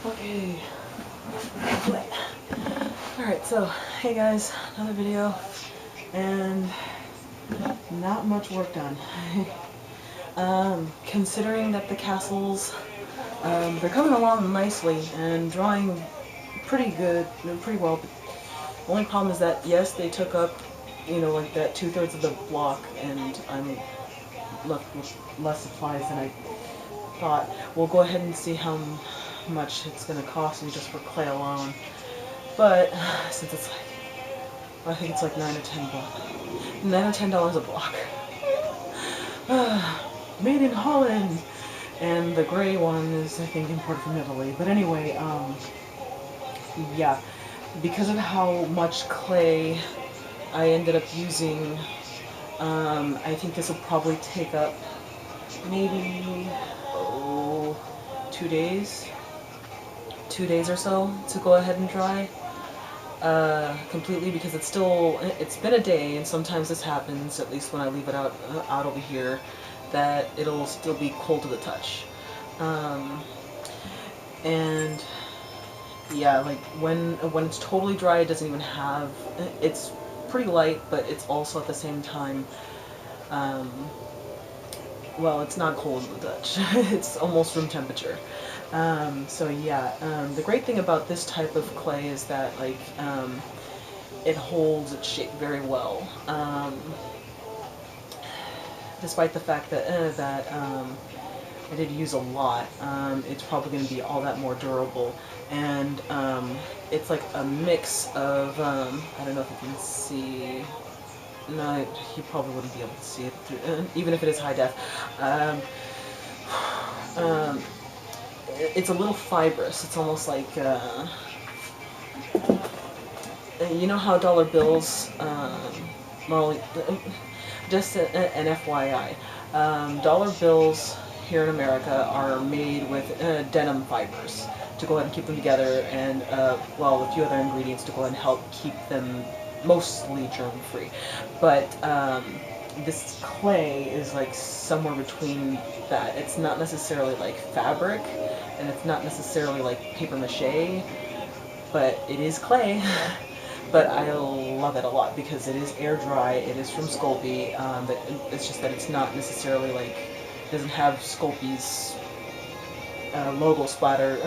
Okay. Alright, so, hey guys, another video, and not much work done. Considering that the castles, they're coming along nicely and drawing pretty good, pretty well. The only problem is that, yes, they took up, like that 2/3 of the block, and I'm left with less supplies than I thought. We'll go ahead and see how much it's going to cost me just for clay alone. But since it's like, I think it's like $9 or $10 a block. Made in Holland, and the gray one is, I think, imported from Italy. But anyway, yeah, because of how much clay I ended up using, I think this will probably take up maybe 2 days. 2 days or so to go ahead and dry completely, because it's been a day, and sometimes this happens, at least when I leave it out over here, that it'll still be cold to the touch. And yeah, like when it's totally dry, it doesn't even have, it's pretty light, but it's also at the same time, well, it's not cold to the touch. It's almost room temperature. So yeah, the great thing about this type of clay is that, like, it holds its shape very well. Despite the fact that I did use a lot, it's probably going to be all that more durable. And it's like a mix of, I don't know if you can see. No, you probably wouldn't be able to see it through, even if it is high def. It's a little fibrous. It's almost like, you know how dollar bills, well, just an FYI, dollar bills here in America are made with denim fibers to go ahead and keep them together, and well, a few other ingredients to go ahead and help keep them mostly germ-free. But this clay is like somewhere between that. It's not necessarily like fabric, and it's not necessarily like paper mache, but it is clay. But I love it a lot because it is air dry. It is from Sculpey, but it's just that it's not necessarily like, it doesn't have Sculpey's logo splattered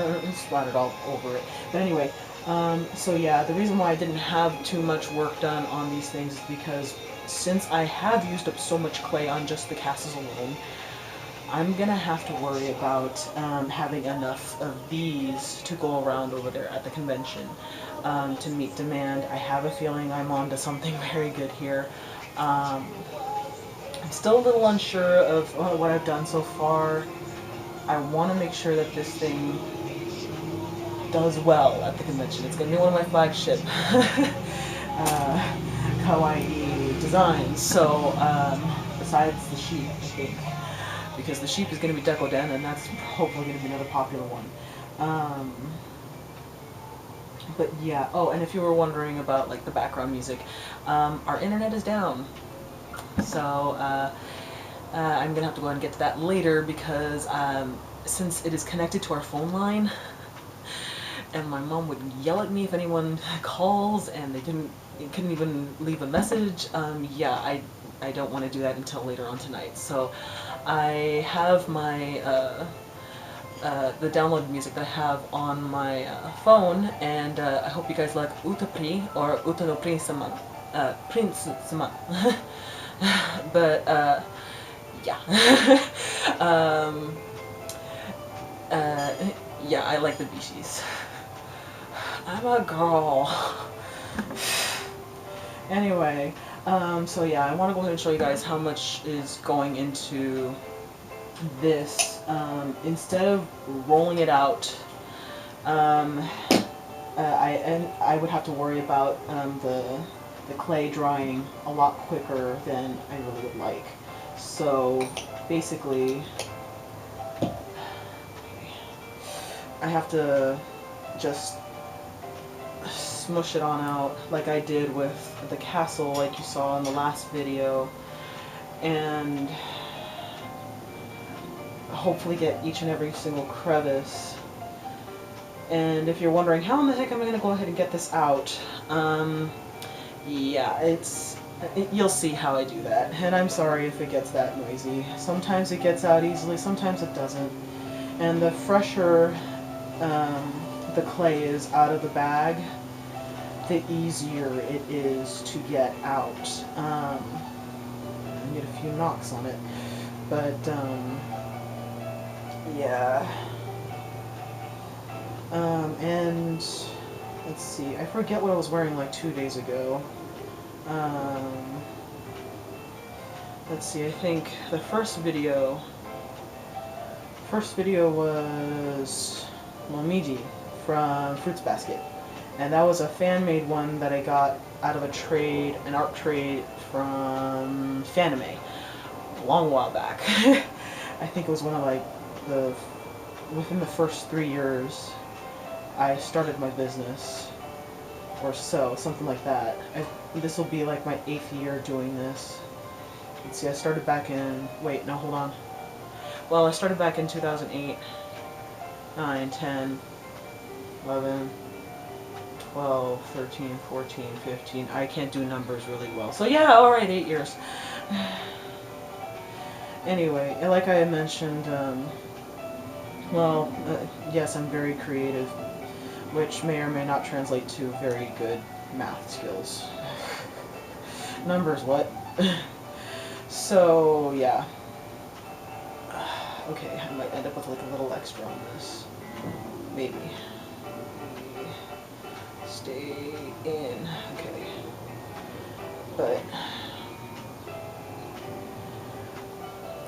all over it. But anyway, so yeah, the reason why I didn't have too much work done on these things is because since I have used up so much clay on just the castles alone, I'm gonna have to worry about having enough of these to go around over there at the convention to meet demand. I have a feeling I'm onto something very good here. I'm still a little unsure of what I've done so far. I want to make sure that this thing does well at the convention. It's going to be one of my flagship kawaii designs. So besides the sheep, I think, because the sheep is going to be Decoden, and that's hopefully going to be another popular one. But yeah, oh, and if you were wondering about like the background music, our internet is down. So I'm going to have to go ahead and get to that later, because since it is connected to our phone line, and my mom would yell at me if anyone calls and they couldn't even leave a message, yeah, I don't want to do that until later on tonight. So I have my the downloaded music that I have on my phone, and I hope you guys like Utapri, or Uta no Prinsama. But yeah. Yeah, I like the Bishis. I'm a girl. Anyway, so yeah, I want to go ahead and show you guys how much is going into this. Instead of rolling it out, I would have to worry about the clay drying a lot quicker than I really would like. So basically, I have to just smush it on out like I did with the castle, like you saw in the last video, and hopefully get each and every single crevice And if you're wondering how in the heck am I going to go ahead and get this out, yeah, you'll see how I do that. And I'm sorry if it gets that noisy. Sometimes it gets out easily, sometimes it doesn't. And the fresher the clay is out of the bag, the easier it is to get out. I get a few knocks on it, but yeah. And let's see, I forget what I was wearing like 2 days ago. Let's see, I think the first video was Momiji from Fruits Basket. And that was a fan-made one that I got out of an art trade from Fanime a long while back. I think it was one of like within the first 3 years I started my business, or so, something like that. This will be like my 8th year doing this. Let's see, I started back in, wait, no, hold on. Well, I started back in 2008, 9, 10, 11, 12, 13, 14, 15. I can't do numbers really well. So yeah, alright, 8 years. Anyway, like I had mentioned, yes, I'm very creative, which may or may not translate to very good math skills. Numbers, what? So, yeah. Okay, I might end up with like a little extra on this. Maybe. Stay in. Okay. But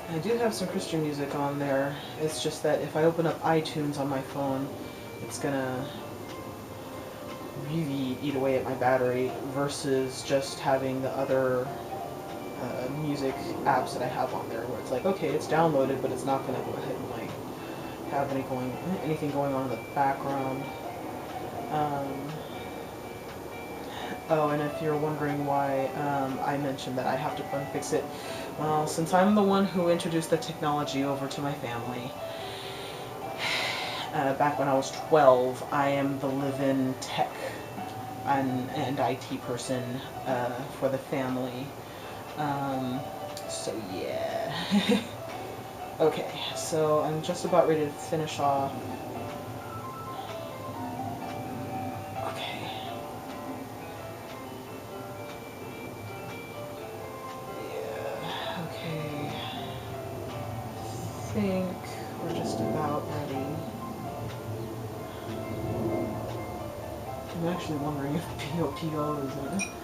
I do have some Christian music on there. It's just that if I open up iTunes on my phone, it's gonna really eat away at my battery versus just having the other music apps that I have on there where it's like, okay, it's downloaded, but it's not gonna go ahead and like have anything going on in the background. Oh, and if you're wondering why I mentioned that I have to bug fix it, well, since I'm the one who introduced the technology over to my family, back when I was 12, I am the live-in tech and IT person for the family. So yeah. Okay, so I'm just about ready to finish off. I think we're just about ready. I'm actually wondering if PO is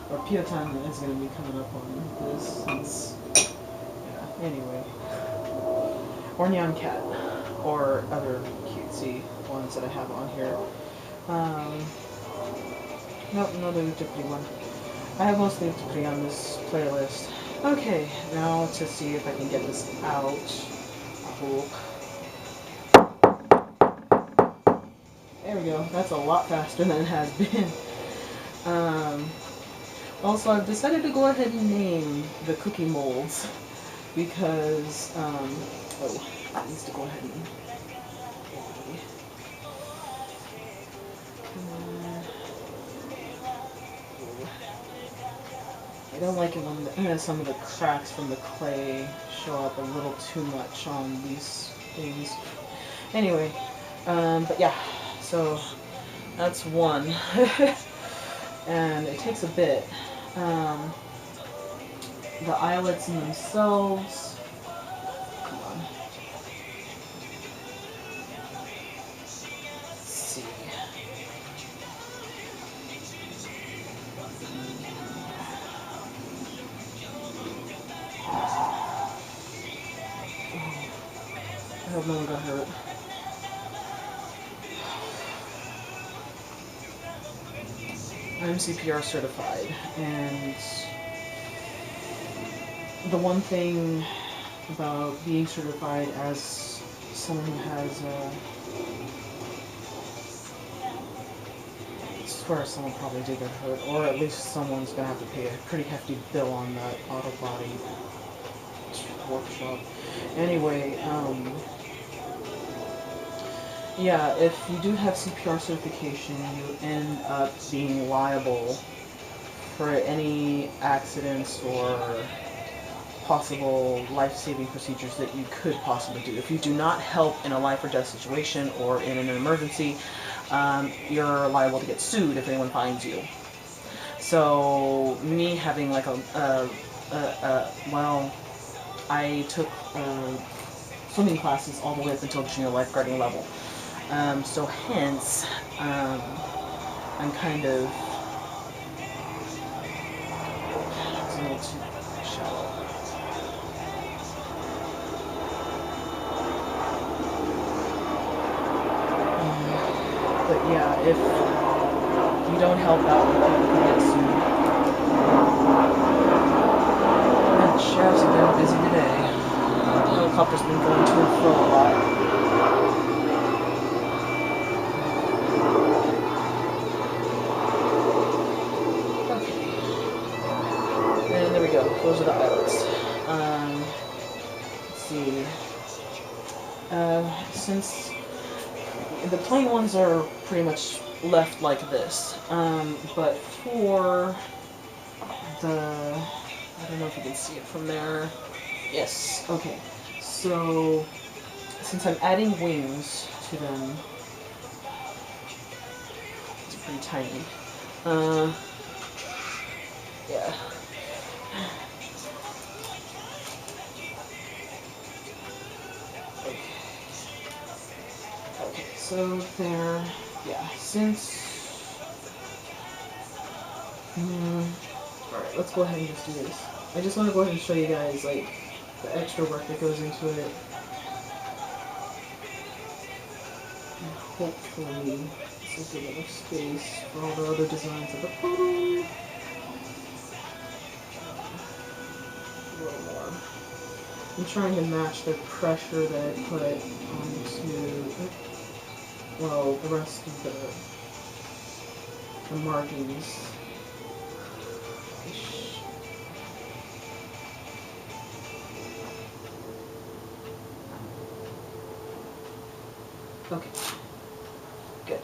or PO-time is going to be coming up on this since, yeah, anyway. Or Nyan Cat, or other cutesy ones that I have on here. Nope, no Utipri one. I have mostly Utipri on this playlist. Okay, now to see if I can get this out. There we go. That's a lot faster than it has been. Also, I've decided to go ahead and name the cookie molds because, oh, it needs to go ahead and... I don't like it when some of the cracks from the clay show up a little too much on these things. Anyway, but yeah, so that's one. And it takes a bit. The eyelets in themselves, come on. Let's see. I hope no one got hurt. I'm CPR certified, and the one thing about being certified as someone who has I swear someone probably did get hurt, or at least someone's gonna have to pay a pretty hefty bill on that auto body workshop. Anyway, Yeah, if you do have CPR certification, you end up being liable for any accidents or possible life-saving procedures that you could possibly do. If you do not help in a life or death situation or in an emergency, you're liable to get sued if anyone finds you. So me having like well, I took swimming classes all the way up until junior lifeguarding level. So hence, I'm kind of it's a little too shallow. But yeah, if you don't help out, people can get sued. And sheriffs have been busy today. Helicopter's been going to and fro a lot. Okay. And there we go. Those are the islets. Let's see. Since the plain ones are pretty much left like this, but for the, I don't know if you can see it from there. Yes. Okay. So since I'm adding wings to them, it's pretty tiny. Yeah. Okay. Okay, so there, yeah, since, alright, let's go ahead and just do this. I just want to go ahead and show you guys, like, the extra work that goes into it. And hopefully, this will give enough space for all the other designs at the bottom. A little more. I'm trying to match the pressure that I put onto, well, the rest of the markings. Okay, good.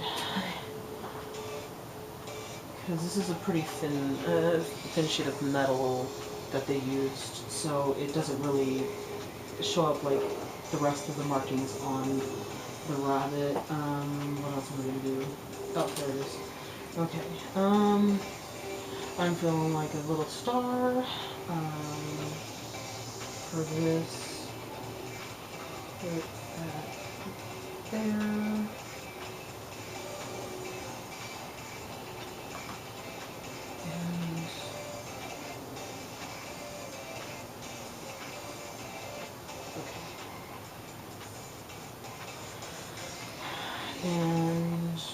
Because this is a pretty thin sheet of metal that they used, so it doesn't really show up like the rest of the markings on the rabbit. What else am I gonna do? Oh, there it is. Okay. I'm feeling like a little star. For this, put that there. And let's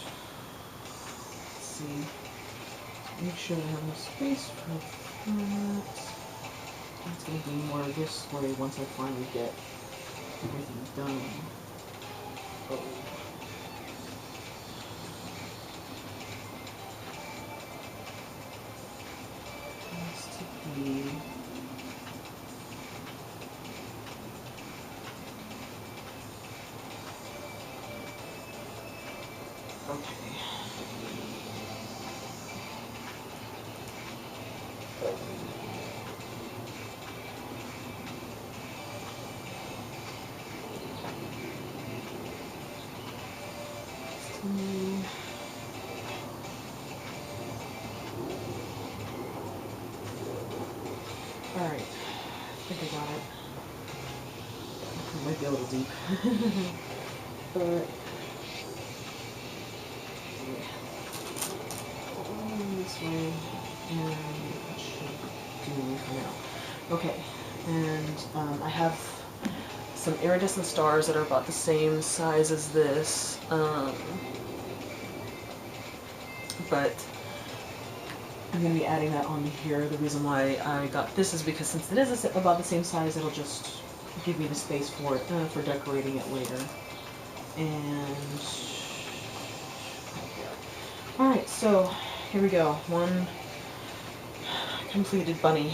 see, make sure I have enough space for that. It's going to be more this way once I finally get everything done. Oh. Has to be. Okay. Alright, I think I got it. It might be a little deep. But this way, and that should do me for now. Okay, and I have some iridescent stars that are about the same size as this, but I'm going to be adding that on here. The reason why I got this is because since it is about the same size, it'll just give me the space for it, for decorating it later. And alright, so here we go. One completed bunny.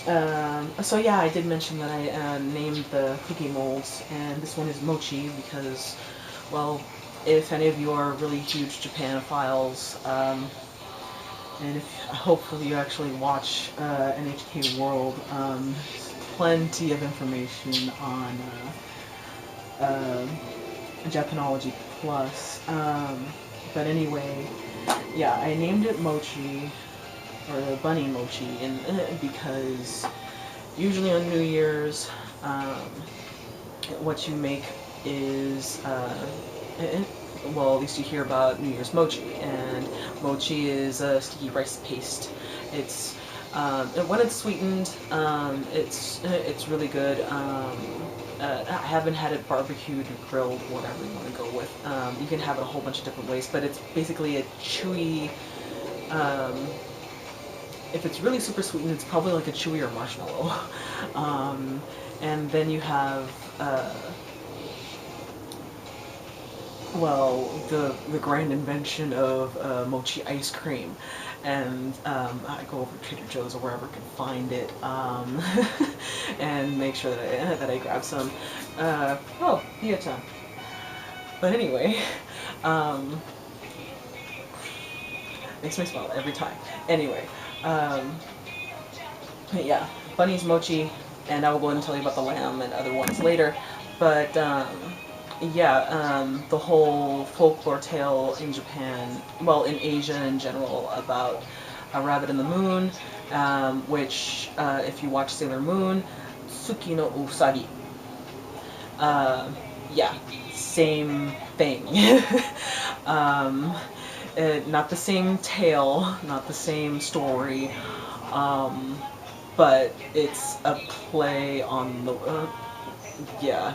So yeah, I did mention that I named the cookie molds, and this one is mochi because, well, if any of you are really huge Japanophiles, and if hopefully you actually watch NHK World, plenty of information on uh, Japanology Plus. But anyway, yeah, I named it Mochi, or Bunny Mochi, and because usually on New Year's, what you make is, well, at least you hear about New Year's mochi, and mochi is a sticky rice paste. It's and when it's sweetened, it's really good. I haven't had it barbecued or grilled, whatever you want to go with. You can have it a whole bunch of different ways, but it's basically a chewy. Um, if it's really super sweetened, it's probably like a chewier marshmallow. And then you have, well, the grand invention of mochi ice cream. And I go over to Trader Joe's or wherever I can find it, and make sure that I grab some. Oh, Hia-chan. But anyway, um, makes me smile every time. Anyway, um, yeah, Bunny's mochi, and I will go ahead and tell you about the lamb and other ones later. But yeah, the whole folklore tale in Japan, well, in Asia in general, about a rabbit in the moon, which, if you watch Sailor Moon, Tsuki no Usagi. Uh, yeah, same thing. um, not the same tale, not the same story, um, but it's a play on the, yeah,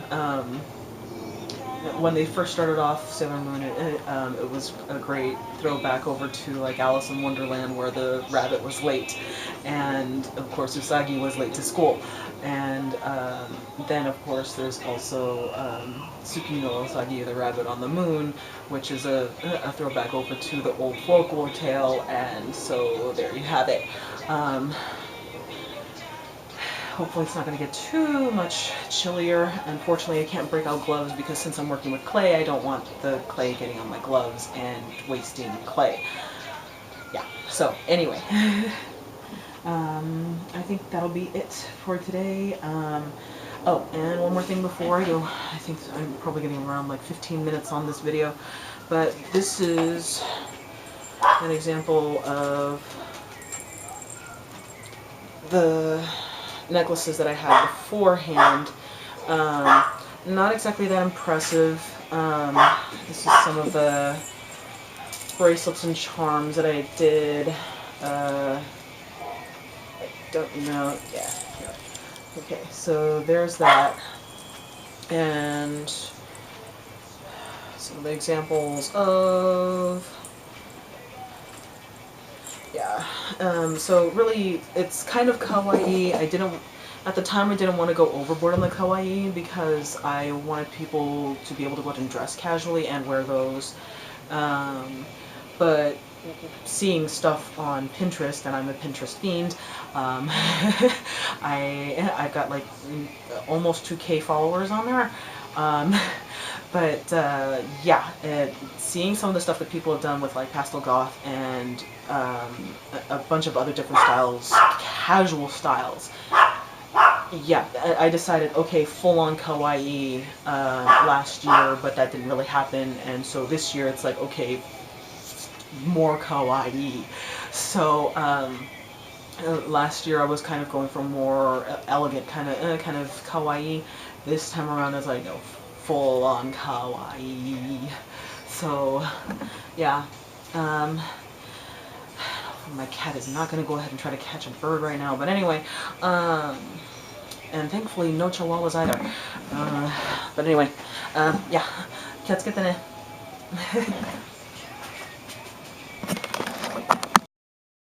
when they first started off Sailor Moon, it was a great throwback over to like Alice in Wonderland, where the rabbit was late, and of course Usagi was late to school, and then of course there's also Tsuki no Usagi, the rabbit on the moon, which is a throwback over to the old folklore tale, and so there you have it. Hopefully it's not going to get too much chillier. Unfortunately, I can't break out gloves because since I'm working with clay, I don't want the clay getting on my gloves and wasting clay. Yeah, so anyway, I think that'll be it for today. Oh, and one more thing before I go. I think I'm probably getting around like 15 minutes on this video, but this is an example of the necklaces that I had beforehand. Not exactly that impressive. This is some of the bracelets and charms that I did. I don't know. Yeah. Here. Okay, so there's that. And some of the examples of, yeah, so really it's kind of kawaii. At the time I didn't want to go overboard on the kawaii because I wanted people to be able to go out and dress casually and wear those. But seeing stuff on Pinterest, and I'm a Pinterest fiend, I've got like almost 2K followers on there. But yeah, seeing some of the stuff that people have done with like pastel goth and a bunch of other different styles, casual styles. Yeah, I decided, okay, full-on kawaii last year, but that didn't really happen, and so this year it's like, okay, more kawaii. So last year I was kind of going for more elegant kind of kawaii. This time around it's like, no, full-on kawaii. So yeah, my cat is not going to go ahead and try to catch a bird right now, but anyway, and thankfully no chihuahuas either. But anyway, yeah, 気をつけてね。